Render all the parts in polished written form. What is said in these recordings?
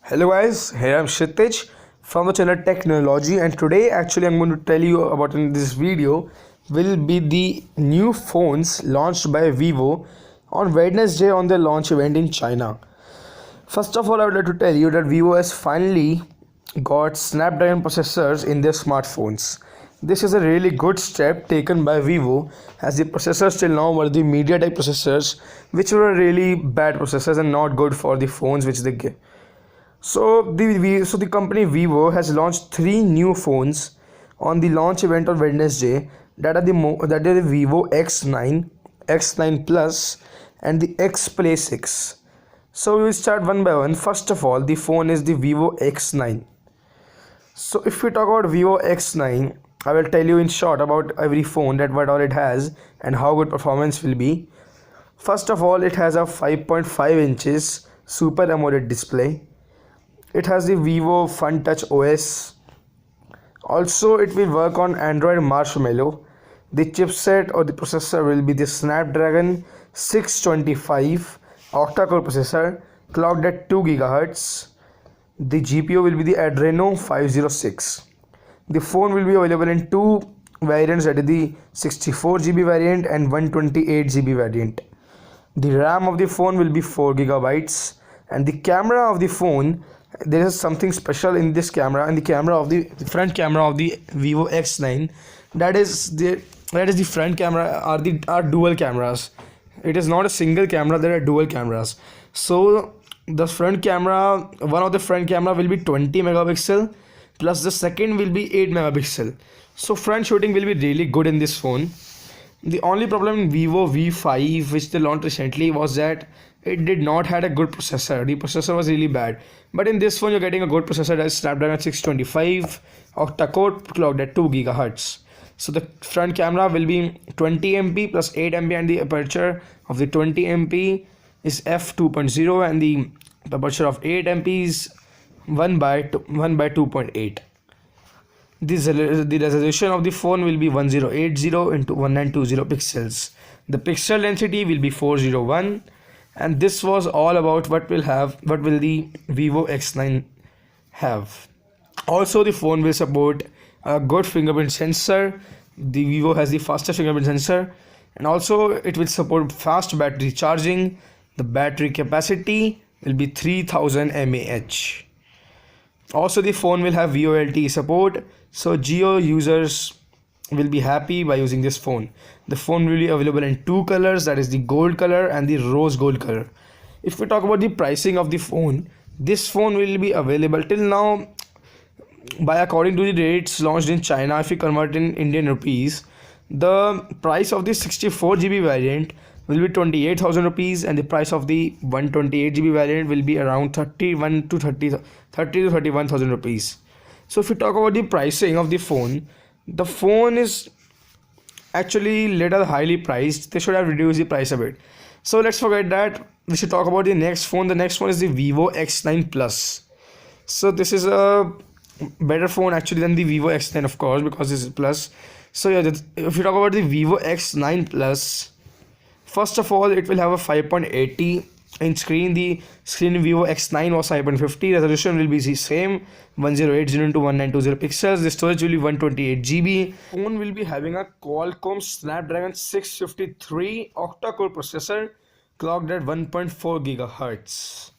Hello guys, here I'm Kshitij from the channel Technology, and today actually I'm going to tell you about in this video will be the new phones launched by Vivo on Wednesday on their launch event in China. First of all, I would like to tell you that Vivo has finally got Snapdragon processors in their smartphones. This is a really good step taken by Vivo, as the processors till now were the MediaTek processors, which were really bad processors and not good for the phones which they give. So the company Vivo has launched three new phones on the launch event on Wednesday, that are the Vivo X9, X9 Plus, and the X Play 6. So we will start one by one. First of all, the phone is the Vivo X9. So if we talk about Vivo X9, I will tell you in short about every phone, that what all it has and how good performance will be. First of all, it has a 5.5 inches Super AMOLED display. It has the Vivo Fun Touch OS. Also, it will work on Android Marshmallow. The chipset or the processor will be the Snapdragon 625 octa-core processor, clocked at 2 GHz. The GPU will be the Adreno 506. The phone will be available in two variants, that is the 64 GB variant and 128 GB variant. The RAM of the phone will be 4 GB, and the camera of the phone, there is something special in this camera, and the front camera of the Vivo X9, that is the front camera are dual cameras. It is not a single camera, there are dual cameras. So the front camera, one of the front camera will be 20 megapixel, plus the second will be 8 megapixel. So front shooting will be really good in this phone. The only problem in Vivo V5, which they launched recently, was that it did not had a good processor. The processor was really bad. But in this phone, you're getting a good processor, that is Snapdragon 625 octa-core, clocked at 2 GHz. So the front camera will be 20 MP plus 8 MP, and the aperture of the 20 MP is f2.0, and the aperture of 8 MP is 1 by 2.8. The resolution of the phone will be 1080 into 1920 pixels. The pixel density will be 401. And this was all about what will the Vivo X9 have. Also, the phone will support a good fingerprint sensor. The Vivo has the fastest fingerprint sensor, and also it will support fast battery charging. The battery capacity will be 3000 mAh. Also, the phone will have VoLTE support, so Jio users will be happy by using this phone. The phone will be available in two colors, that is the gold color and the rose gold color. If we talk about the pricing of the phone, this phone will be available till now, by according to the rates launched in China. If we convert in Indian rupees, the price of the 64 GB variant will be 28,000 rupees, and the price of the 128 GB variant will be around 30 to 31,000 rupees. So if we talk about the pricing of the phone is actually little highly priced. They should have reduced the price a bit. So let's forget that. We should talk about the next phone. The next one is the Vivo X9 Plus. So this is a better phone actually than the Vivo X9, of course, because this is plus. So yeah, if you talk about the Vivo X9 Plus, first of all, it will have a 5.80 inch screen. The screen in Vivo X9 was 5.50. Resolution will be the same, 1080 into 1920 pixels. The storage will be 128 GB. Phone will be having a Qualcomm Snapdragon 653 octa-core processor, clocked at 1.4 GHz.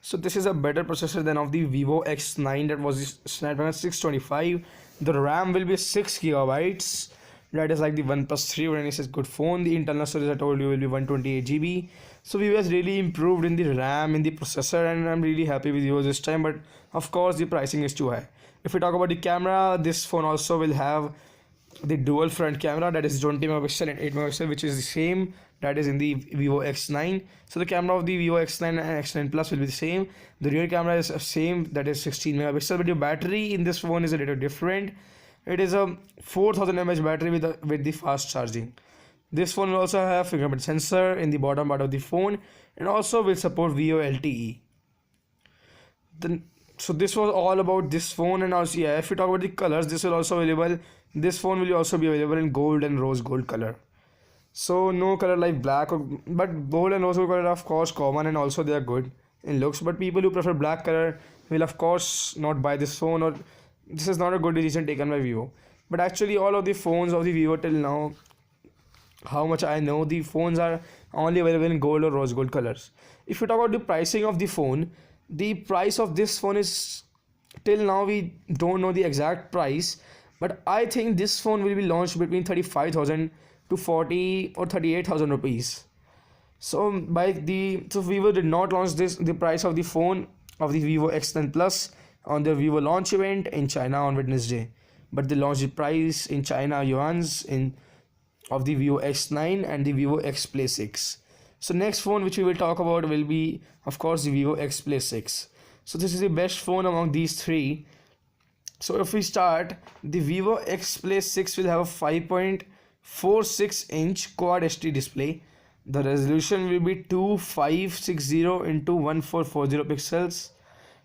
So this is a better processor than of the Vivo X9, that was the Snapdragon 625. The RAM will be 6 GB. That is like the OnePlus 3 when it says good phone. The internal storage, I told you, will be 128 GB. So Vivo has really improved in the RAM, in the processor, and I'm really happy with Vivo this time. But of course, the pricing is too high. If we talk about the camera, this phone also will have the dual front camera, that is 20 megapixel and 8 megapixel, which is the same that is in the Vivo X9. So the camera of the Vivo X9 and X9 Plus will be the same. The rear camera is the same, that is 16 megapixel, but your battery in this phone is a little different. It is a 4000 mAh battery with the fast charging. This phone will also have fingerprint sensor in the bottom part of the phone, and also will support VoLTE. So this was all about this phone. And also, yeah, if we talk about the colors, this phone will also be available in gold and rose gold color. So no color like black, but gold and rose gold color are of course common, and also they are good. in looks, but people who prefer black color will of course not buy this phone, or this is not a good decision taken by Vivo. But actually all of the phones of the Vivo till now, how much I know, the phones are only available in gold or rose gold colors. If you talk about the pricing of the phone, the price of this phone is, till now we don't know the exact price, but I think this phone will be launched between 35,000 to 40 or 38,000 rupees. So Vivo did not launch the price of the phone of the Vivo X9 Plus on the Vivo launch event in China on Wednesday, but they launched the price in China yuans in of the Vivo X9 and the Vivo X Play 6. So next phone which we will talk about will be of course the Vivo X Play 6. So this is the best phone among these three. So if we start, the Vivo X Play 6 will have a 5.46 inch Quad HD display. The resolution will be 2560 into 1440 pixels.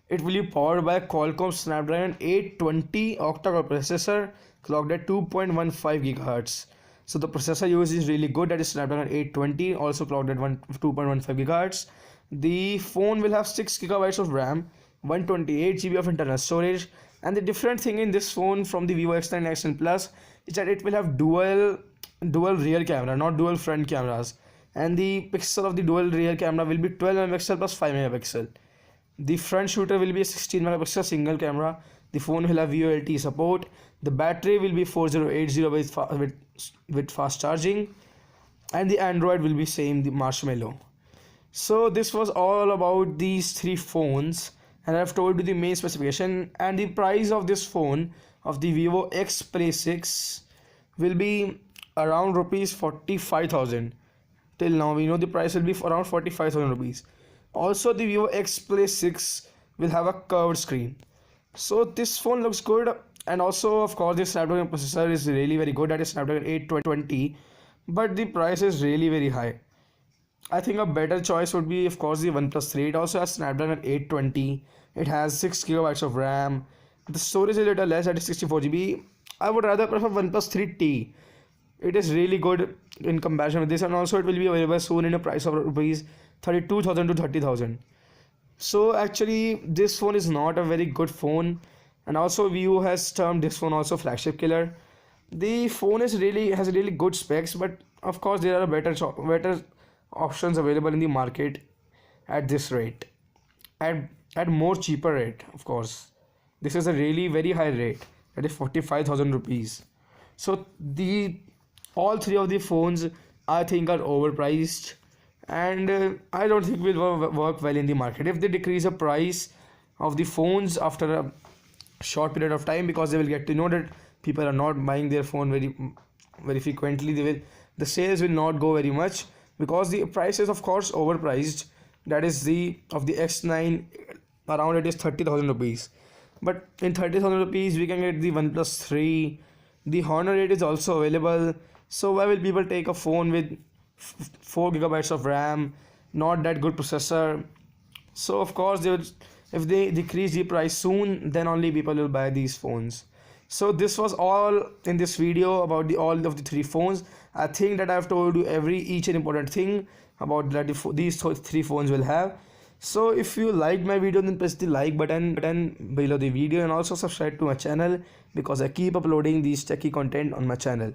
It will be powered by a Qualcomm Snapdragon 820 octa-core processor clocked at 2.15 GHz. So the processor used is really good, that is Snapdragon 820, also clocked at 2.15 GHz. The phone will have 6 GB of RAM, 128 GB of internal storage, and the different thing in this phone from the Vivo X9 and X9 Plus is that it will have dual rear camera, not dual front cameras, and the pixel of the dual rear camera will be 12 megapixel plus 5 megapixel. The front shooter will be a 16 megapixel single camera. The phone will have VoLTE support. The battery will be 4080 with fast charging, and the Android will be same, the Marshmallow. So this was all about these three phones, and I've told you the main specification and the price of this phone of the Vivo X Play 6 will be around rupees 45,000. Till now we know the price will be around 45,000 rupees. Also the Vivo X Play 6 will have a curved screen. So this phone looks good, and also of course the Snapdragon processor is really very good, that is Snapdragon 820, but the price is really very high. I think a better choice would be of course the OnePlus 3. It also has Snapdragon 820. It has 6 GB of RAM. The storage is a little less, that is 64 GB. I would rather prefer OnePlus 3T. It is really good in comparison with this, and also it will be available soon in a price of rupees 32,000 to 30,000. So actually this phone is not a very good phone, and also Vivo has termed this phone also flagship killer. The phone has really good specs, but of course there are better options available in the market at this rate, at more cheaper rate. Of course this is a really very high rate, that is 45,000 rupees. So all three of the phones I think are overpriced, and I don't think will work well in the market. If they decrease the price of the phones after a short period of time, because they will get to know that people are not buying their phone very frequently, the sales will not go very much, because the price is of course overpriced. That is the X9, around it is 30,000 rupees, but in 30,000 rupees we can get the OnePlus 3. The Honor 8 is also available. So why will people take a phone with 4 GB of RAM, not that good processor? So of course if they decrease the price soon, then only people will buy these phones. So this was all in this video about all of the three phones. I think that I have told you each and important thing about that these three phones will have. So if you liked my video, then press the like button below the video, and also subscribe to my channel, because I keep uploading these techie content on my channel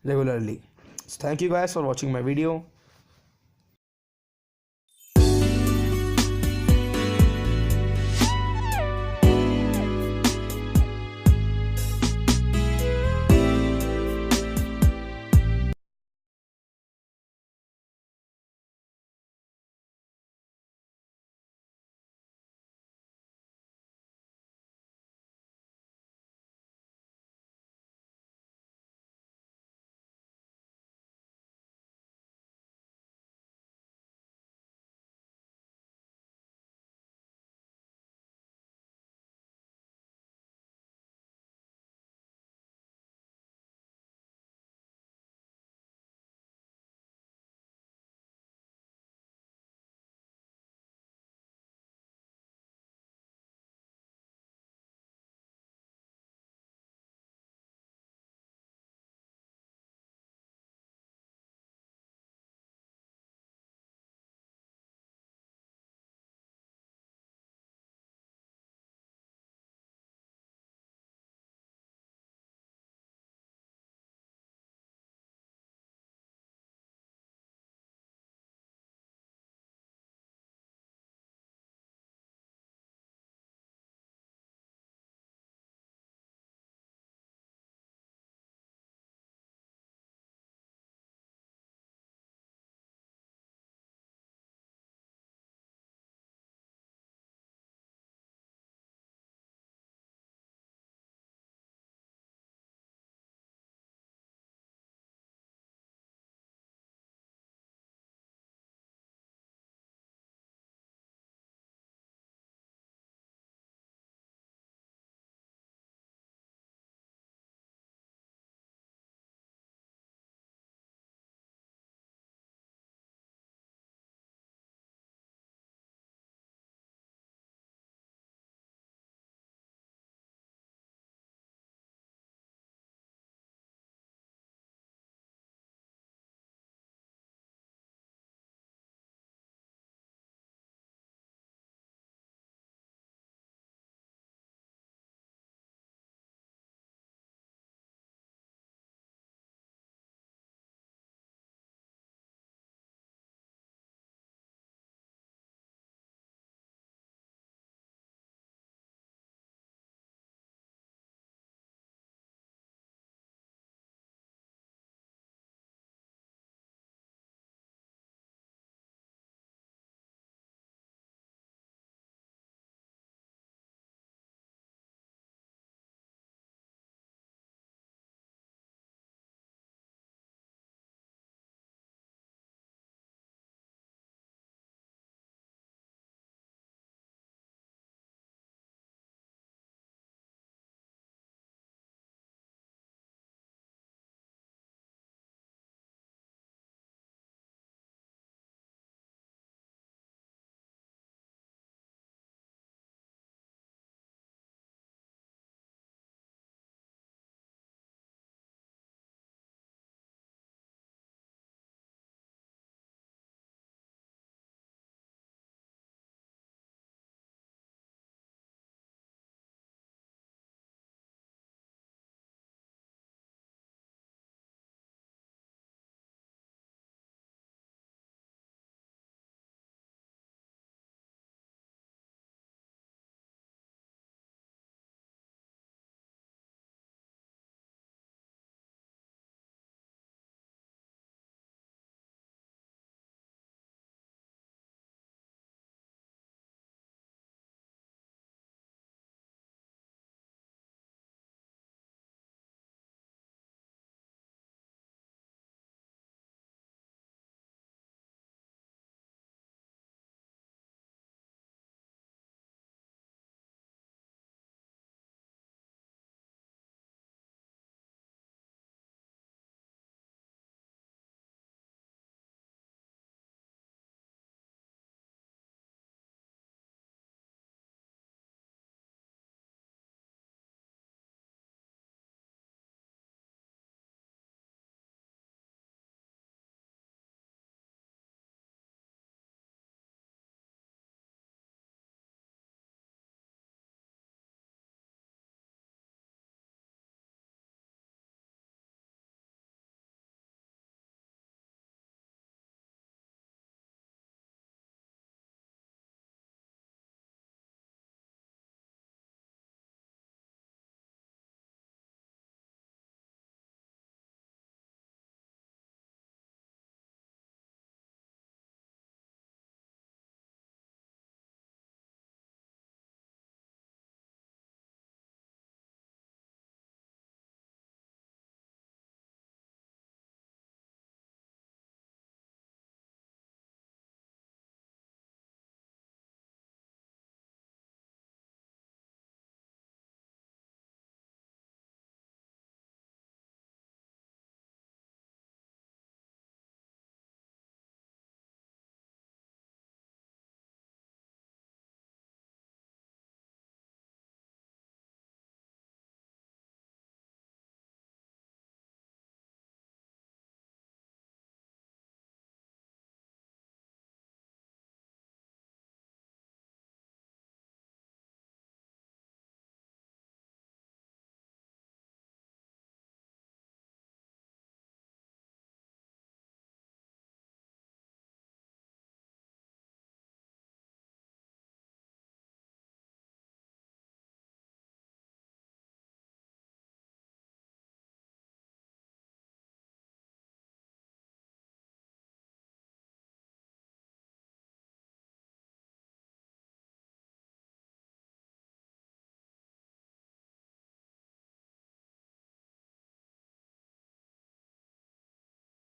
regularly. So thank you guys for watching my video.